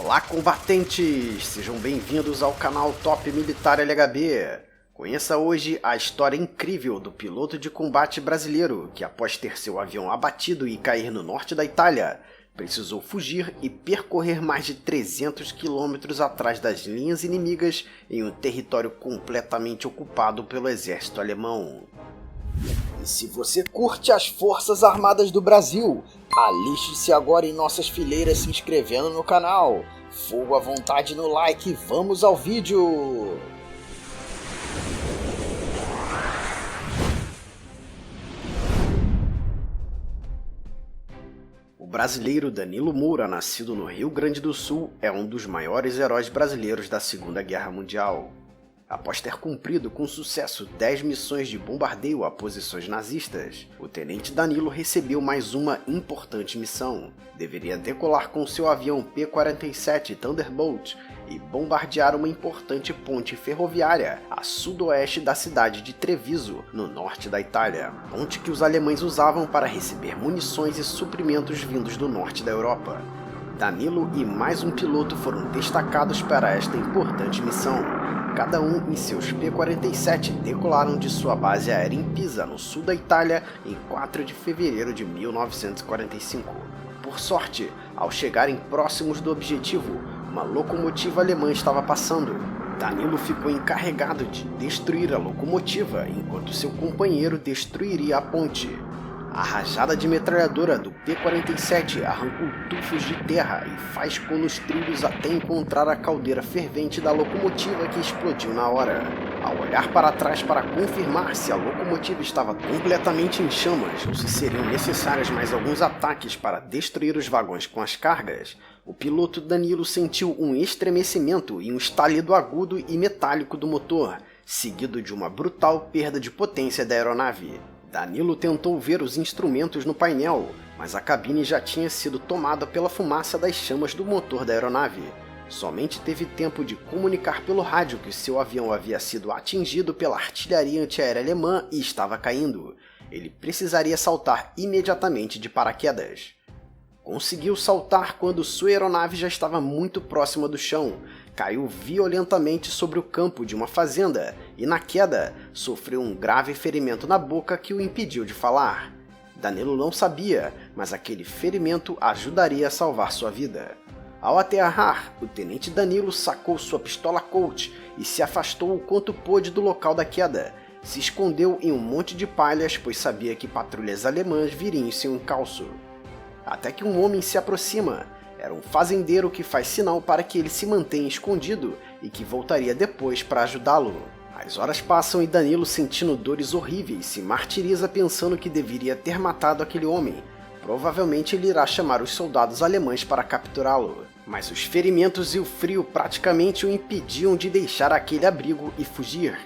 Olá, combatentes! Sejam bem-vindos ao canal Top Militar LHB. Conheça hoje a história incrível do piloto de combate brasileiro que, após ter seu avião abatido e cair no norte da Itália, precisou fugir e percorrer mais de 300 quilômetros atrás das linhas inimigas em um território completamente ocupado pelo exército alemão. E se você curte as Forças Armadas do Brasil, aliste-se agora em nossas fileiras se inscrevendo no canal. Fogo à vontade no like, vamos ao vídeo! O brasileiro Danilo Moura, nascido no Rio Grande do Sul, é um dos maiores heróis brasileiros da Segunda Guerra Mundial. Após ter cumprido com sucesso 10 missões de bombardeio a posições nazistas, o tenente Danilo recebeu mais uma importante missão. Deveria decolar com seu avião P-47 Thunderbolt e bombardear uma importante ponte ferroviária a sudoeste da cidade de Treviso, no norte da Itália, ponte que os alemães usavam para receber munições e suprimentos vindos do norte da Europa. Danilo e mais um piloto foram destacados para esta importante missão. Cada um em seus P-47 decolaram de sua base aérea em Pisa, no sul da Itália, em 4 de fevereiro de 1945. Por sorte, ao chegarem próximos do objetivo, uma locomotiva alemã estava passando. Danilo ficou encarregado de destruir a locomotiva, enquanto seu companheiro destruiria a ponte. A rajada de metralhadora do P-47 arrancou tufos de terra e faiscou nos trilhos até encontrar a caldeira fervente da locomotiva que explodiu na hora. Ao olhar para trás para confirmar se a locomotiva estava completamente em chamas ou se seriam necessários mais alguns ataques para destruir os vagões com as cargas, o piloto Danilo sentiu um estremecimento e um estalido agudo e metálico do motor, seguido de uma brutal perda de potência da aeronave. Danilo tentou ver os instrumentos no painel, mas a cabine já tinha sido tomada pela fumaça das chamas do motor da aeronave. Somente teve tempo de comunicar pelo rádio que seu avião havia sido atingido pela artilharia antiaérea alemã e estava caindo. Ele precisaria saltar imediatamente de paraquedas. Conseguiu saltar quando sua aeronave já estava muito próxima do chão. Caiu violentamente sobre o campo de uma fazenda e, na queda, sofreu um grave ferimento na boca que o impediu de falar. Danilo não sabia, mas aquele ferimento ajudaria a salvar sua vida. Ao aterrar, o tenente Danilo sacou sua pistola Colt e se afastou o quanto pôde do local da queda. Se escondeu em um monte de palhas, pois sabia que patrulhas alemãs viriam em seu encalço. Até que um homem se aproxima. Era um fazendeiro que faz sinal para que ele se mantenha escondido e que voltaria depois para ajudá-lo. As horas passam e Danilo, sentindo dores horríveis, se martiriza pensando que deveria ter matado aquele homem. Provavelmente ele irá chamar os soldados alemães para capturá-lo. Mas os ferimentos e o frio praticamente o impediam de deixar aquele abrigo e fugir.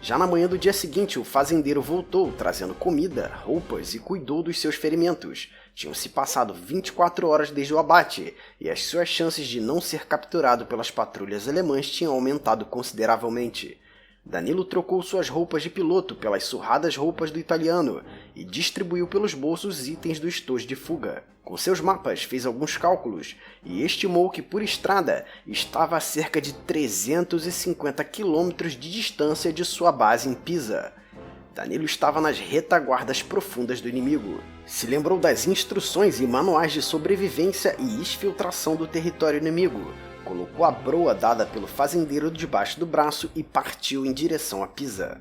Já na manhã do dia seguinte, o fazendeiro voltou, trazendo comida, roupas e cuidou dos seus ferimentos. Tinham se passado 24 horas desde o abate, e as suas chances de não ser capturado pelas patrulhas alemãs tinham aumentado consideravelmente. Danilo trocou suas roupas de piloto pelas surradas roupas do italiano e distribuiu pelos bolsos itens do estojo de fuga. Com seus mapas, fez alguns cálculos e estimou que por estrada estava a cerca de 350 quilômetros de distância de sua base em Pisa. Danilo estava nas retaguardas profundas do inimigo. Se lembrou das instruções e manuais de sobrevivência e exfiltração do território inimigo. Colocou a broa dada pelo fazendeiro debaixo do braço e partiu em direção a Pisa.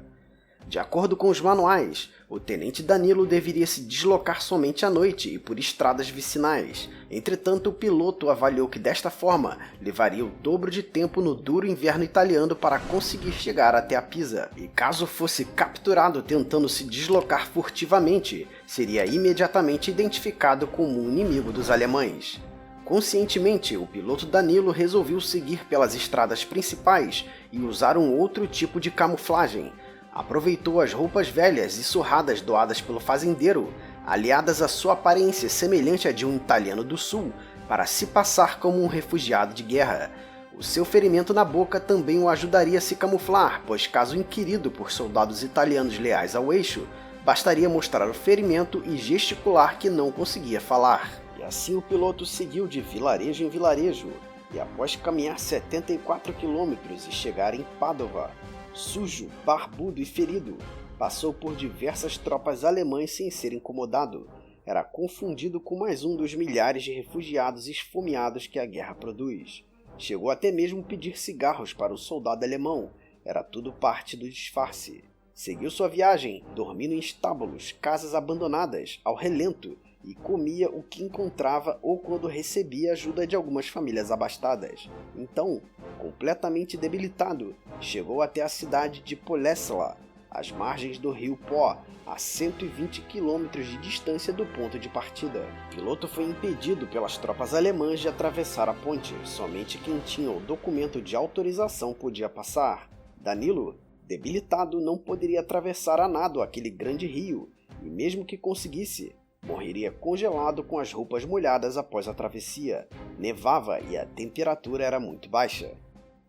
De acordo com os manuais, o tenente Danilo deveria se deslocar somente à noite e por estradas vicinais. Entretanto, o piloto avaliou que desta forma levaria o dobro de tempo no duro inverno italiano para conseguir chegar até a Pisa, e caso fosse capturado tentando se deslocar furtivamente, seria imediatamente identificado como um inimigo dos alemães. Conscientemente, o piloto Danilo resolveu seguir pelas estradas principais e usar um outro tipo de camuflagem. Aproveitou as roupas velhas e surradas doadas pelo fazendeiro, aliadas à sua aparência semelhante à de um italiano do sul, para se passar como um refugiado de guerra. O seu ferimento na boca também o ajudaria a se camuflar, pois caso inquirido por soldados italianos leais ao eixo, bastaria mostrar o ferimento e gesticular que não conseguia falar. E assim o piloto seguiu de vilarejo em vilarejo, e após caminhar 74 quilômetros e chegar em Pádua, sujo, barbudo e ferido, passou por diversas tropas alemãs sem ser incomodado. Era confundido com mais um dos milhares de refugiados esfomeados que a guerra produz. Chegou até mesmo pedir cigarros para o soldado alemão. Era tudo parte do disfarce. Seguiu sua viagem, dormindo em estábulos, casas abandonadas, ao relento, e comia o que encontrava ou quando recebia ajuda de algumas famílias abastadas. Então, completamente debilitado, chegou até a cidade de Polesla, às margens do rio Pó, a 120 km de distância do ponto de partida. O piloto foi impedido pelas tropas alemãs de atravessar a ponte. Somente quem tinha o documento de autorização podia passar. Danilo, debilitado, não poderia atravessar a nado aquele grande rio, e mesmo que conseguisse, morreria congelado com as roupas molhadas após a travessia. Nevava e a temperatura era muito baixa.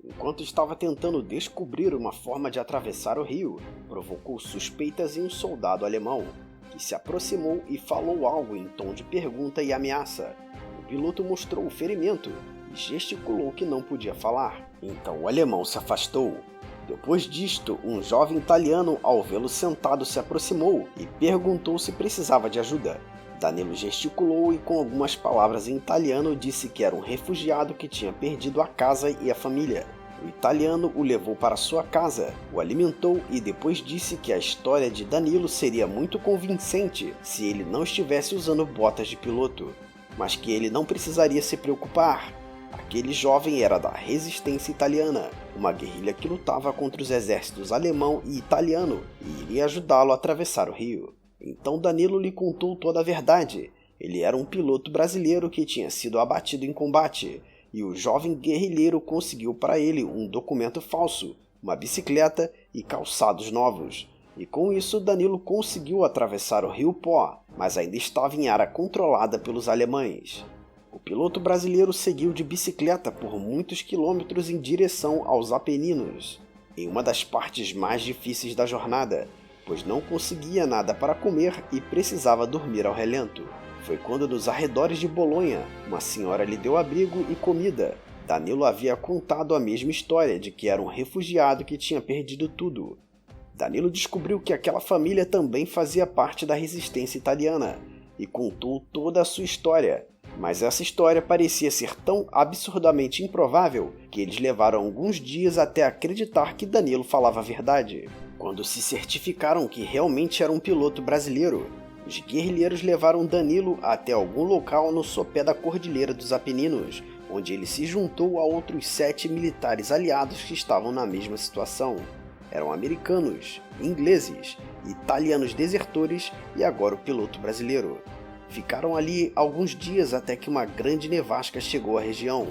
Enquanto estava tentando descobrir uma forma de atravessar o rio, provocou suspeitas em um soldado alemão, que se aproximou e falou algo em tom de pergunta e ameaça. O piloto mostrou o ferimento e gesticulou que não podia falar. Então o alemão se afastou. Depois disto, um jovem italiano, ao vê-lo sentado, se aproximou e perguntou se precisava de ajuda. Danilo gesticulou e com algumas palavras em italiano disse que era um refugiado que tinha perdido a casa e a família. O italiano o levou para sua casa, o alimentou e depois disse que a história de Danilo seria muito convincente se ele não estivesse usando botas de piloto, mas que ele não precisaria se preocupar. Aquele jovem era da resistência italiana, uma guerrilha que lutava contra os exércitos alemão e italiano e iria ajudá-lo a atravessar o rio. Então Danilo lhe contou toda a verdade. Ele era um piloto brasileiro que tinha sido abatido em combate, e o jovem guerrilheiro conseguiu para ele um documento falso, uma bicicleta e calçados novos. E com isso Danilo conseguiu atravessar o rio Pó, mas ainda estava em área controlada pelos alemães. O piloto brasileiro seguiu de bicicleta por muitos quilômetros em direção aos Apeninos, em uma das partes mais difíceis da jornada, pois não conseguia nada para comer e precisava dormir ao relento. Foi quando nos arredores de Bolonha, uma senhora lhe deu abrigo e comida. Danilo havia contado a mesma história de que era um refugiado que tinha perdido tudo. Danilo descobriu que aquela família também fazia parte da resistência italiana e contou toda a sua história. Mas essa história parecia ser tão absurdamente improvável que eles levaram alguns dias até acreditar que Danilo falava a verdade. Quando se certificaram que realmente era um piloto brasileiro, os guerrilheiros levaram Danilo até algum local no sopé da Cordilheira dos Apeninos, onde ele se juntou a outros 7 militares aliados que estavam na mesma situação. Eram americanos, ingleses, italianos desertores e agora o piloto brasileiro. Ficaram ali alguns dias até que uma grande nevasca chegou à região.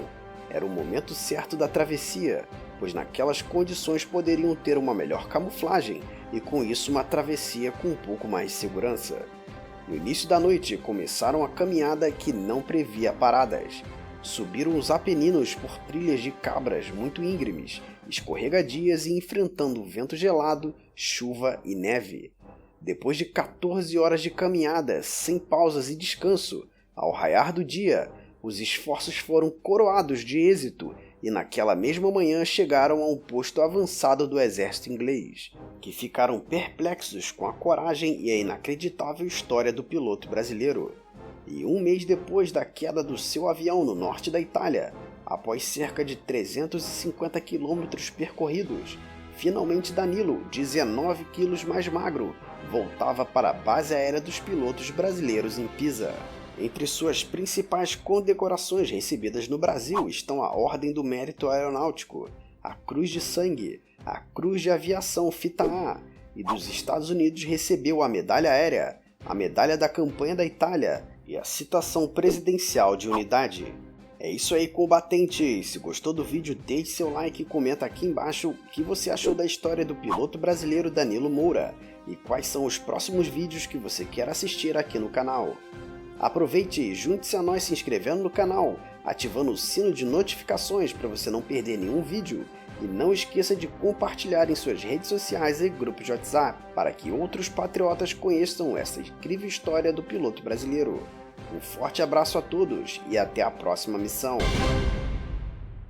Era o momento certo da travessia, pois naquelas condições poderiam ter uma melhor camuflagem e com isso uma travessia com um pouco mais de segurança. No início da noite começaram a caminhada que não previa paradas. Subiram os Apeninos por trilhas de cabras muito íngremes, escorregadias e enfrentando vento gelado, chuva e neve. Depois de 14 horas de caminhada, sem pausas e descanso, ao raiar do dia, os esforços foram coroados de êxito e naquela mesma manhã chegaram a um posto avançado do exército inglês, que ficaram perplexos com a coragem e a inacreditável história do piloto brasileiro. E um mês depois da queda do seu avião no norte da Itália, após cerca de 350 quilômetros percorridos, finalmente Danilo, 19 quilos mais magro, voltava para a base aérea dos pilotos brasileiros em Pisa. Entre suas principais condecorações recebidas no Brasil estão a Ordem do Mérito Aeronáutico, a Cruz de Sangue, a Cruz de Aviação Fita A, e dos Estados Unidos recebeu a Medalha Aérea, a Medalha da Campanha da Itália e a Citação Presidencial de Unidade. É isso aí, combatente! Se gostou do vídeo, deixe seu like e comenta aqui embaixo o que você achou da história do piloto brasileiro Danilo Moura e quais são os próximos vídeos que você quer assistir aqui no canal. Aproveite e junte-se a nós se inscrevendo no canal, ativando o sino de notificações para você não perder nenhum vídeo e não esqueça de compartilhar em suas redes sociais e grupos de WhatsApp para que outros patriotas conheçam essa incrível história do piloto brasileiro. Um forte abraço a todos e até a próxima missão!